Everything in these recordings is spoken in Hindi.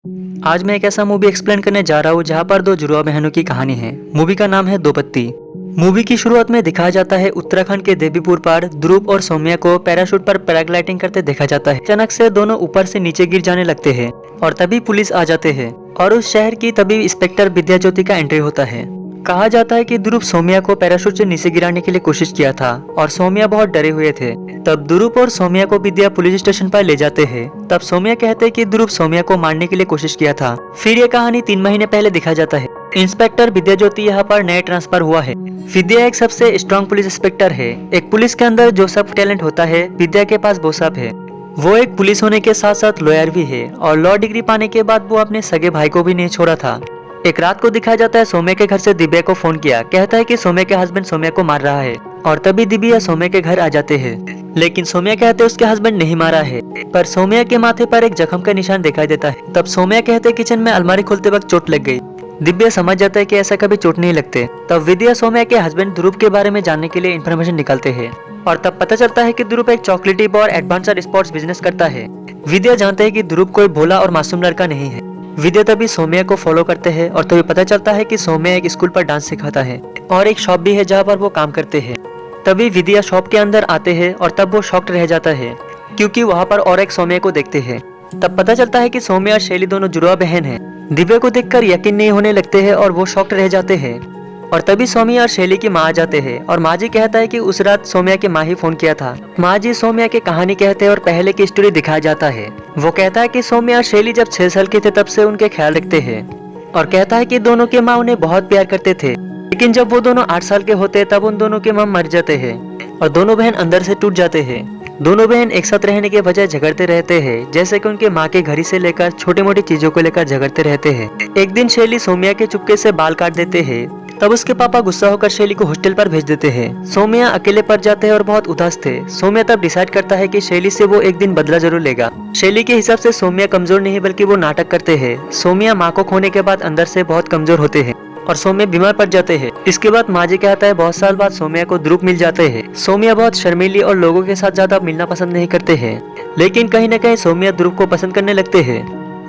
आज मैं एक ऐसा मूवी एक्सप्लेन करने जा रहा हूँ जहाँ पर दो जुड़वा बहनों की कहानी है। मूवी का नाम है दो पत्ती। मूवी की शुरुआत में दिखाया जाता है उत्तराखंड के देवीपुर पर ध्रुव और सौम्या को पैराशूट पर पैराग्लाइडिंग करते देखा जाता है। अचानक से दोनों ऊपर से नीचे गिर जाने लगते हैं और तभी पुलिस आ जाते हैं और उस शहर की तभी इंस्पेक्टर विद्या ज्योति का एंट्री होता है। कहा जाता है कि ध्रुव सौम्या को पैराशूट से नीचे गिराने के लिए कोशिश किया था और सौम्या बहुत डरे हुए थे। तब ध्रुव और सौम्या को विद्या पुलिस स्टेशन पर ले जाते हैं। तब सौम्या कहते हैं कि ध्रुव सौम्या को मारने के लिए कोशिश किया था। फिर यह कहानी 3 महीने पहले दिखाया जाता है। इंस्पेक्टर विद्या ज्योति यहाँ पर नए ट्रांसफर हुआ है। विद्या एक सबसे स्ट्रॉन्ग पुलिस इंस्पेक्टर है। एक पुलिस के अंदर जो सब टैलेंट होता है विद्या के पास वो सब है। वो एक पुलिस होने के साथ साथ लॉयर भी है और लॉ डिग्री पाने के बाद वो अपने सगे भाई को भी नहीं छोड़ा था। एक रात को दिखाया जाता है सौम्या के घर से दिव्या को फोन किया। कहता है कि सौम्या के हस्बैंड सौम्या को मार रहा है और तभी दिव्या सौम्या के घर आ जाते हैं। लेकिन सौम्या कहते उसके हस्बैंड नहीं मारा है, पर सौम्या के माथे पर एक जख्म का निशान दिखाई देता है। तब सौम्या कहते किचन में अलमारी खोलते वक्त चोट लग गई। दिव्या समझ जाता है कि ऐसा कभी चोट नहीं लगते। तब विद्या सौम्या के हस्बैंड ध्रुव के बारे में जानने के लिए इन्फॉर्मेशन निकालते हैं और तब पता चलता है कि ध्रुव एक चॉकलेटी और एडवांस्ड स्पोर्ट्स बिजनेस करता है। विद्या जानते है कि ध्रुव कोई भोला और मासूम लड़का नहीं है। विद्या तभी सौम्या को फॉलो करते हैं और तभी पता चलता है कि सौम्या एक स्कूल पर डांस सिखाता है और एक शॉप भी है जहाँ पर वो काम करते हैं। तभी विद्या शॉप के अंदर आते हैं और तब वो शॉक्ड रह जाता है क्योंकि वहाँ पर और एक सौम्या को देखते हैं। तब पता चलता है कि सौम्या और शैली दोनों जुड़वा बहन हैं। दिव्या को देखकर यकीन नहीं होने लगते हैं और वो शॉक्ड रह जाते हैं। और तभी सौम्या और शैली की माँ आ जाते हैं और माँ जी कहता है कि उस रात सौम्या के माँ ही फोन किया था। माँ जी सौम्या की कहानी कहते हैं और पहले की स्टोरी दिखाया जाता है। वो कहता है कि सौम्या और शैली जब 6 साल के थे तब से उनके ख्याल रखते हैं और कहता है कि दोनों के माँ उन्हें बहुत प्यार करते थे, लेकिन जब वो दोनों 8 साल के होते तब उन दोनों के माँ मर जाते हैं और दोनों बहन अंदर से टूट जाते हैं। दोनों बहन एक साथ रहने के बजाय झगड़ते रहते हैं, जैसे कि उनके माँ के घड़ी से लेकर छोटी मोटी चीजों को लेकर झगड़ते रहते हैं। एक दिन शैली सौम्या के चुपके से बाल काट देते हैं। तब उसके पापा गुस्सा होकर शैली को हॉस्टल पर भेज देते हैं। सौम्या अकेले पड़ जाते हैं और बहुत उदास थे। सौम्या तब डिसाइड करता है कि शैली से वो एक दिन बदला जरूर लेगा। शैली के हिसाब से सौम्या कमजोर नहीं बल्कि वो नाटक करते हैं। सौम्या माँ को खोने के बाद अंदर से बहुत कमजोर होते हैं और सौम्या बीमार पड़ जाते हैं। इसके बाद माँ जी कहता है बहुत साल बाद सौम्या को ध्रुव मिल जाते हैं। सौम्या बहुत शर्मीली और लोगों के साथ ज्यादा मिलना पसंद नहीं करते हैं, लेकिन कहीं न कहीं सौम्या ध्रुव को पसंद करने लगते हैं।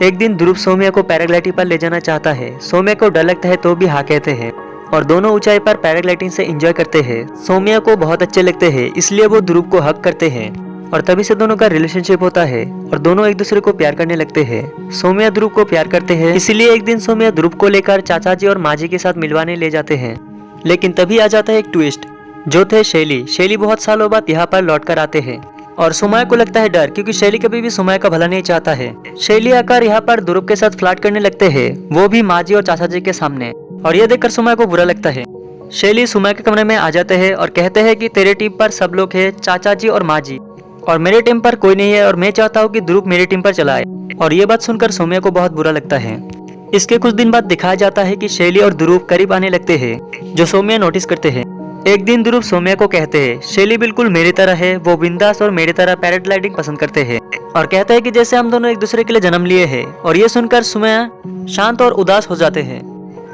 एक दिन ध्रुव सौम्या को पैराग्लाइडिंग पर ले जाना चाहता है। सौम्या को डर लगता है तो भी हाँ कहते हैं और दोनों ऊंचाई पर पैराग्लाइडिंग से एंजॉय करते हैं। सौम्या को बहुत अच्छे लगते हैं, इसलिए वो ध्रुव को हक करते हैं और तभी से दोनों का रिलेशनशिप होता है और दोनों एक दूसरे को प्यार करने लगते हैं। सौम्या ध्रुव को प्यार करते हैं, इसलिए एक दिन सौम्या ध्रुव को लेकर चाचा जी और माँ जी के साथ मिलवाने ले जाते हैं। लेकिन तभी आ जाता है एक ट्विस्ट, जो थे शैली। शैली बहुत सालों बाद यहाँ पर लौट कर आते हैं और सौम्या को लगता है डर, क्योंकि शैली कभी भी सौम्या का भला नहीं चाहता है। शैली आकर यहाँ पर ध्रुव के साथ फ्लर्ट करने लगते हैं, वो भी माँ जी और चाचा जी के सामने, और यह देखकर सौम्या को बुरा लगता है। शैली सौम्या के कमरे में आ जाते हैं और कहते हैं कि तेरे टीम पर सब लोग हैं, चाचा जी और माँ जी, और मेरे टीम पर कोई नहीं है और मैं चाहता हूँ कि ध्रुव मेरी टीम पर चलाए। और ये बात सुनकर सौम्या को बहुत बुरा लगता है। इसके कुछ दिन बाद दिखाया जाता है कि शैली और ध्रुव करीब आने लगते हैं, जो सौम्या नोटिस करते हैं। एक दिन ध्रुव सौम्या को कहते हैं शैली बिल्कुल मेरी तरह है, वो बिंदास और मेरी तरह पैराग्लाइडिंग पसंद करते हैं और कहते हैं कि जैसे हम दोनों एक दूसरे के लिए जन्म लिए हैं। और ये सुनकर सौम्या शांत और उदास हो जाते हैं।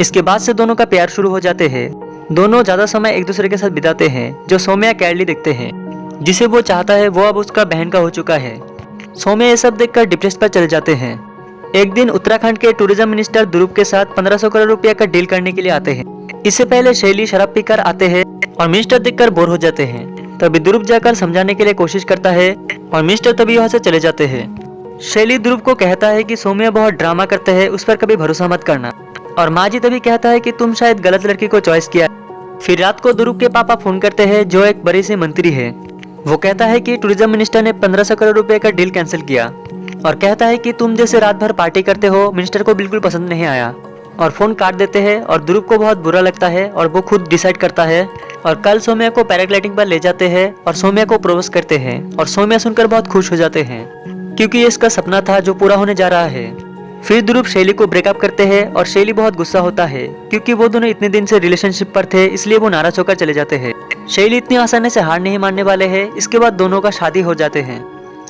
इसके बाद से दोनों का प्यार शुरू हो जाते हैं। दोनों ज्यादा समय एक दूसरे के साथ बिताते हैं, जो सौम्या कैरली दिखते हैं। जिसे वो चाहता है वो अब उसका बहन का हो चुका है। सौम्या ये सब देखकर डिप्रेस पर चले जाते हैं। एक दिन उत्तराखंड के टूरिज्म मिनिस्टर ध्रुव के साथ 1500 करोड़ रुपया का डील करने के लिए आते हैं। इससे पहले शैली शराब पीकर आते हैं और मिनिस्टर देखकर बोर हो जाते हैं। तभी ध्रुव जाकर समझाने के लिए कोशिश करता है और मिनिस्टर तभी वहाँ से चले जाते हैं। शैली ध्रुव को कहता है कि सौम्या बहुत ड्रामा करते हैं, उस पर कभी भरोसा मत करना। और माँ जी तभी कहता है कि तुम शायद गलत लड़की को चॉइस किया। फिर रात को ध्रुव के पापा फोन करते हैं, जो एक बड़े से मंत्री है। वो कहता है कि टूरिज्म मिनिस्टर ने 1500 करोड़ रुपए का डील कैंसिल किया और कहता है कि तुम जैसे रात भर पार्टी करते हो मिनिस्टर को बिल्कुल पसंद नहीं आया, और फोन काट देते हैं। और ध्रुव को बहुत बुरा लगता है और वो खुद डिसाइड करता है और कल सौम्या को पैराग्लाइडिंग पर ले जाते हैं और सौम्या को प्रपोज करते हैं। और सौम्या सुनकर बहुत खुश हो जाते हैं, क्योंकि ये इसका सपना था जो पूरा होने जा रहा है। फिर ध्रुव शैली को ब्रेकअप करते हैं और शैली बहुत गुस्सा होता है, क्योंकि वो दोनों इतने दिन से रिलेशनशिप पर थे, इसलिए वो नाराज होकर चले जाते हैं। शैली इतनी आसानी से हार नहीं मानने वाले हैं। इसके बाद दोनों का शादी हो जाते हैं।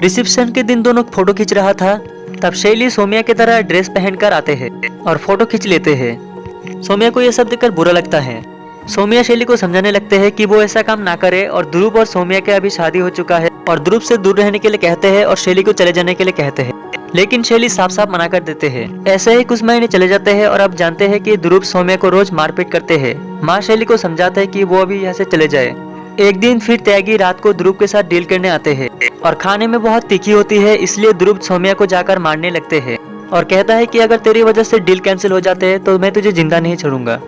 रिसेप्शन के दिन दोनों फोटो खींच रहा था, तब शैली सौम्या की तरह ड्रेस पहनकर आते हैं और फोटो खींच लेते हैं। सौम्या को यह सब देखकर बुरा लगता है। सौम्या शैली को समझाने लगते हैं कि वो ऐसा काम ना करे और ध्रुव और सौम्या के अभी शादी हो चुका है और ध्रुव से दूर रहने के लिए कहते हैं और शैली को चले जाने के लिए कहते हैं। लेकिन शैली साफ साफ मना कर देते हैं। ऐसे ही कुछ महीने चले जाते हैं और अब जानते हैं कि ध्रुव सौम्या को रोज मारपीट करते हैं। माँ शैली को समझाता है कि वो अभी यहाँ से चले जाए। एक दिन फिर त्यागी रात को ध्रुव के साथ डील करने आते हैं और खाने में बहुत तीखी होती है, इसलिए ध्रुव सौम्या को जाकर मारने लगते हैं और कहता है कि अगर तेरी वजह से डील कैंसिल हो जाते हैं तो मैं तुझे जिंदा नहीं छोड़ूंगा।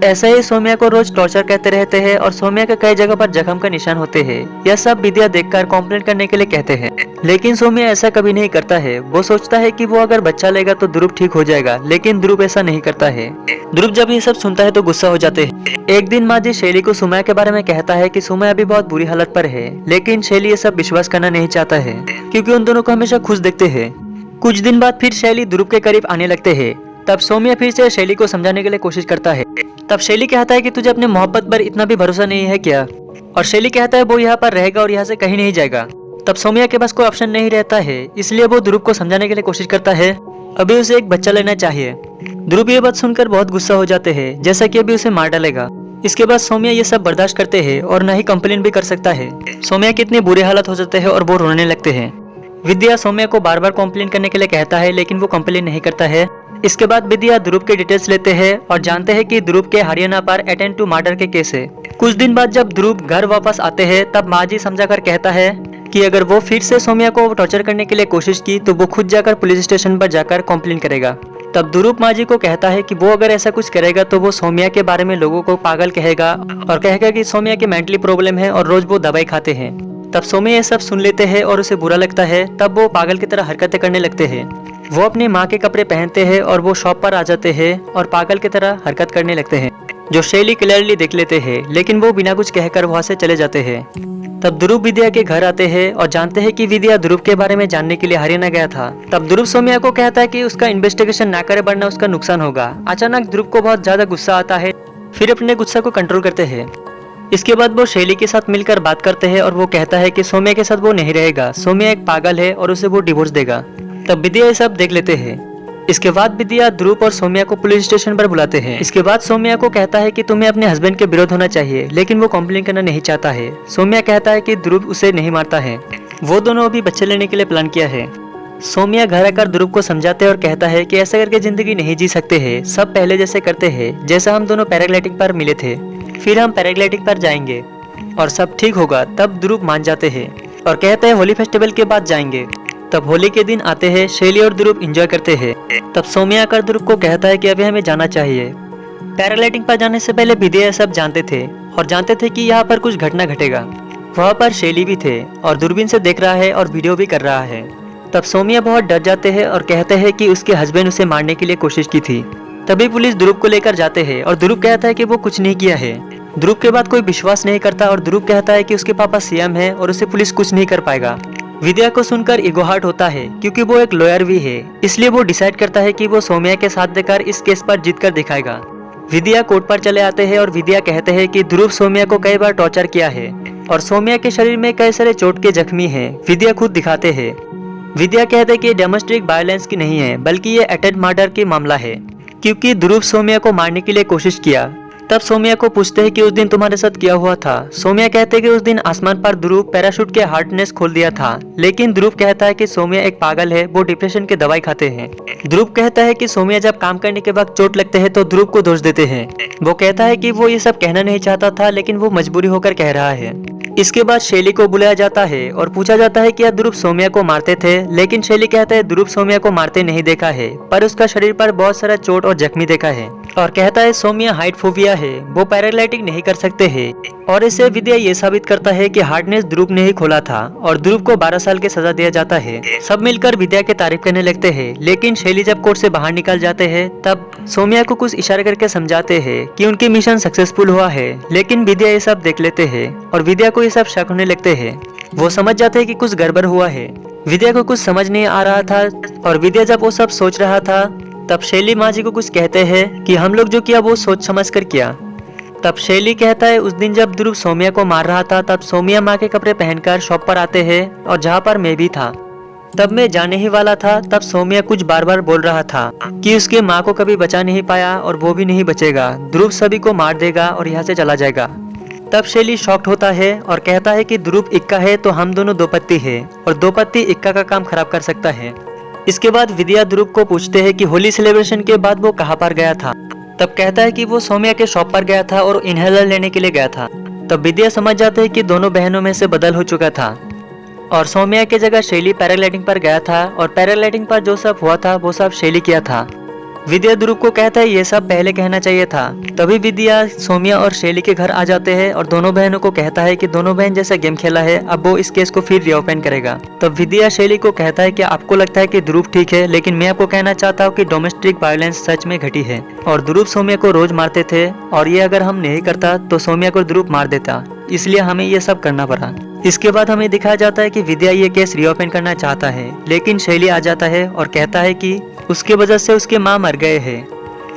ऐसा ही सौम्या को रोज टॉर्चर करते रहते हैं और सौम्या के कई जगह पर जख्म का निशान होते हैं। यह सब विद्या देखकर कंप्लेंट करने के लिए कहते हैं, लेकिन सौम्या ऐसा कभी नहीं करता है। वो सोचता है कि वो अगर बच्चा लेगा तो ध्रुव ठीक हो जाएगा, लेकिन ध्रुव ऐसा नहीं करता है। ध्रुव जब ये सब सुनता है तो गुस्सा हो जाते हैं। एक दिन माजी शैली को सुमया के बारे में कहता है कि सुमया अभी बहुत बुरी हालत पर है, लेकिन शैली ये सब विश्वास करना नहीं चाहता है क्योंकि उन दोनों को हमेशा खुश देखते हैं। कुछ दिन बाद फिर शैली ध्रुव के करीब आने लगते हैं। तब सौम्या फिर से शैली को समझाने के लिए कोशिश करता है। तब शैली कहता है कि तुझे अपने मोहब्बत पर इतना भी भरोसा नहीं है क्या? और शैली कहता है वो यहाँ पर रहेगा और यहाँ से कहीं नहीं जाएगा। तब सौम्या के पास कोई ऑप्शन नहीं रहता है, इसलिए वो ध्रुव को समझाने के लिए कोशिश करता है अभी उसे एक बच्चा लेना चाहिए। ध्रुव ये बात सुनकर बहुत गुस्सा हो जाते हैं, जैसा कि अभी उसे मार डालेगा। इसके बाद सौम्या ये सब बर्दाश्त करते हैं और न ही कंप्लेन भी कर सकता है। सौम्या की इतनी बुरी हालत हो जाते हैं और वो रोने लगते हैं। विद्या सौम्या को बार बार कंप्लेन करने के लिए कहता है, लेकिन वो कंप्लेन नहीं करता है। इसके बाद विद्या ध्रुव के डिटेल्स लेते हैं और जानते हैं कि ध्रुव के हरियाणा पर अटेम्प्ट टू मर्डर के केस है। कुछ दिन बाद जब ध्रुव घर वापस आते हैं तब माजी समझाकर कहता है कि अगर वो फिर से सौम्या को टॉर्चर करने के लिए कोशिश की तो वो खुद जाकर पुलिस स्टेशन पर जाकर कंप्लेन करेगा। तब ध्रुव माजी को कहता है कि वो अगर ऐसा कुछ करेगा तो वो सौम्या के बारे में लोगों को पागल कहेगा और कहेगा कि सौम्या की मेंटली प्रॉब्लम है और रोज वो दवाई खाते हैं। तब सौम्या ये सब सुन लेते हैं और उसे बुरा लगता है। तब वो पागल की तरह हरकतें करने लगते हैं। वो अपनी माँ के कपड़े पहनते हैं और वो शॉप पर आ जाते हैं और पागल की तरह हरकत करने लगते हैं, जो शैली क्लियरली देख लेते हैं, लेकिन वो बिना कुछ कहकर वहाँ से चले जाते हैं। तब ध्रुव विद्या के घर आते हैं और जानते हैं कि विद्या ध्रुव के बारे में जानने के लिए हरियाणा गया था। तब ध्रुव सौम्या को कहता है कि उसका इन्वेस्टिगेशन ना करे वरना उसका नुकसान होगा। अचानक ध्रुव को बहुत ज्यादा गुस्सा आता है, फिर अपने गुस्सा को कंट्रोल करते हैं। इसके बाद वो शैली के साथ मिलकर बात करते हैं और वो कहता है कि सौम्या के साथ वो नहीं रहेगा, सौम्या एक पागल है और उसे वो डिवोर्स देगा। तब विद्या ये सब देख लेते हैं। इसके बाद विद्या ध्रुव और सौम्या को पुलिस स्टेशन पर बुलाते हैं। इसके बाद सौम्या को कहता है कि तुम्हें अपने हस्बैंड के विरोध होना चाहिए, लेकिन वो कंप्लेन करना नहीं चाहता है। सौम्या कहता है कि ध्रुव उसे नहीं मारता है, वो दोनों अभी बच्चे लेने के लिए प्लान किया है। सौम्या घर आकर ध्रुव को समझाते और कहता है कि ऐसा करके जिंदगी नहीं जी सकते हैं, सब पहले जैसे करते हैं, जैसा हम दोनों पैराग्लाइडिंग पर मिले थे, फिर हम पैराग्लाइडिंग पर जाएंगे और सब ठीक होगा। तब ध्रुव मान जाते हैं और कहते हैं होली फेस्टिवल के बाद जाएंगे। तब होली के दिन आते हैं, शैली और ध्रुव एंजॉय करते हैं। तब सौम्या आकर ध्रुव को कहता है कि अभी हमें जाना चाहिए। पैराग्लाइडिंग पर जाने से पहले विद्या सब जानते थे और जानते थे कि यहाँ पर कुछ घटना घटेगा। वहाँ पर शैली भी थे और दूरबीन से देख रहा है और वीडियो भी कर रहा है। तब सौम्या बहुत डर जाते हैं और कहते हैं कि उसके हस्बैंड उसे मारने के लिए कोशिश की थी। तभी पुलिस ध्रुव को लेकर जाते हैं और ध्रुव कहता है कि वो कुछ नहीं किया है। ध्रुव के बाद कोई विश्वास नहीं करता और ध्रुव कहता है कि उसके पापा सीएम है और उसे पुलिस कुछ नहीं कर पाएगा। विद्या को सुनकर ईगो हर्ट होता है क्योंकि वो एक लॉयर भी है, इसलिए वो डिसाइड करता है कि वो सौम्या के साथ देकर इस केस पर जीत कर दिखाएगा। विद्या कोर्ट पर चले आते हैं और विद्या कहते हैं कि ध्रुव सौम्या को कई बार टॉर्चर किया है और सौम्या के शरीर में कई सारे चोट के जख्मी हैं। विद्या खुद दिखाते हैं। विद्या कहते हैं कि ये डोमेस्टिक वायलेंस की नहीं है, बल्कि ये अटेम्प्ट मर्डर की मामला है, क्योंकि ध्रुव सौम्या को मारने के लिए कोशिश किया। तब सौम्या को पूछते हैं कि उस दिन तुम्हारे साथ क्या हुआ था। सौम्या कहते हैं कि उस दिन आसमान पर ध्रुव पैराशूट के हार्डनेस खोल दिया था, लेकिन ध्रुव कहता है कि सौम्या एक पागल है, वो डिप्रेशन की दवाई खाते हैं। ध्रुव कहता है कि सौम्या जब काम करने के बाद चोट लगते हैं तो ध्रुव को दोष देते हैं। वो कहता है कि वो ये सब कहना नहीं चाहता था, लेकिन वो मजबूरी होकर कह रहा है। इसके बाद शैली को बुलाया जाता है और पूछा जाता है कि ध्रुव सौम्या को मारते थे, लेकिन शैली कहता है ध्रुव सौम्या को मारते नहीं देखा है, पर उसका शरीर पर बहुत सारा चोट और जख्मी देखा है और कहता है सौम्या हाइट फोबिया है, वो पैराग्लाइडिंग नहीं कर सकते हैं। और इसे विद्या ये साबित करता है कि हार्डनेस ध्रुव ने ही खोला था और ध्रुव को 12 साल की सजा दिया जाता है। सब मिलकर विद्या की तारीफ करने लगते हैं, लेकिन शैली जब कोर्ट से बाहर निकल जाते हैं तब सौम्या को कुछ इशारे करके समझाते हैं कि उनकी मिशन सक्सेसफुल हुआ है, लेकिन विद्या ये सब देख लेते हैं और विद्या को ये सब शक होने लगते हैं। वो समझ जाते हैं कि कुछ गड़बड़ हुआ है। विद्या को कुछ समझ नहीं आ रहा था और विद्या जब वो सब सोच रहा था तब शैली माँ जी को कुछ कहते हैं कि हम लोग जो किया वो सोच समझ कर किया। तब शैली कहता है उस दिन जब ध्रुव सौम्या को मार रहा था तब सौम्या माँ के कपड़े पहनकर शॉप पर आते हैं और जहाँ पर मैं भी था, तब मैं जाने ही वाला था। तब सौम्या कुछ बार बार बोल रहा था कि उसके माँ को कभी बचा नहीं पाया और वो भी नहीं बचेगा, ध्रुव सभी को मार देगा और यहाँ से चला जाएगा। तब शैली शॉक्ड होता है और कहता है कि ध्रुव इक्का है तो हम दोनों दो पत्ती है और दो पत्ती इक्का का काम खराब कर सकता है। इसके बाद विद्या ध्रुव को पूछते हैं कि होली सेलिब्रेशन के बाद वो कहाँ पर गया था। तब कहता है कि वो सौम्या के शॉप पर गया था और इनहेलर लेने के लिए गया था। तब विद्या समझ जाते हैं कि दोनों बहनों में से बदल हो चुका था और सौम्या की जगह शैली पैराग्लाइडिंग पर गया था और पैराग्लाइडिंग पर जो सब हुआ था वो सब शैली किया था। विद्या ध्रुव को कहता है ये सब पहले कहना चाहिए था। तभी विद्या सौम्या और शैली के घर आ जाते हैं और दोनों बहनों को कहता है कि दोनों बहन जैसा गेम खेला है, अब वो इस केस को फिर रीओपन करेगा। तब विद्या शैली को कहता है कि आपको लगता है कि ध्रुव ठीक है, लेकिन मैं आपको कहना चाहता हूँ कि डोमेस्टिक वायलेंस सच में घटी है और ध्रुव सौम्या को रोज मारते थे और ये अगर हम नहीं करता तो सौम्या को ध्रुव मार देता, इसलिए हमें ये सब करना पड़ा। इसके बाद हमें दिखाया जाता है कि विद्या ये केस रीओपन करना चाहता है, लेकिन शैली आ जाता है और कहता है कि उसके वजह से उसके माँ मर गए हैं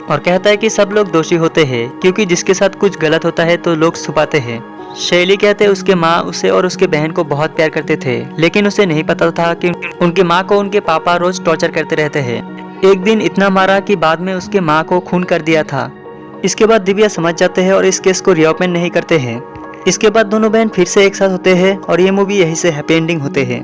और कहता है कि सब लोग दोषी होते हैं क्योंकि जिसके साथ कुछ गलत होता है तो लोग छुपाते हैं। शैली कहते हैं उसके माँ उसे और उसके बहन को बहुत प्यार करते थे, लेकिन उसे नहीं पता था कि उनके माँ को उनके पापा रोज टॉर्चर करते रहते हैं। एक दिन इतना मारा कि बाद में उसके माँ को खून कर दिया था। इसके बाद दिव्या समझ जाते हैं और इस केस को रीओपन नहीं करते हैं। इसके बाद दोनों बहन फिर से एक साथ होते हैं और ये मूवी यहीं से हैप्पी एंडिंग होते हैं।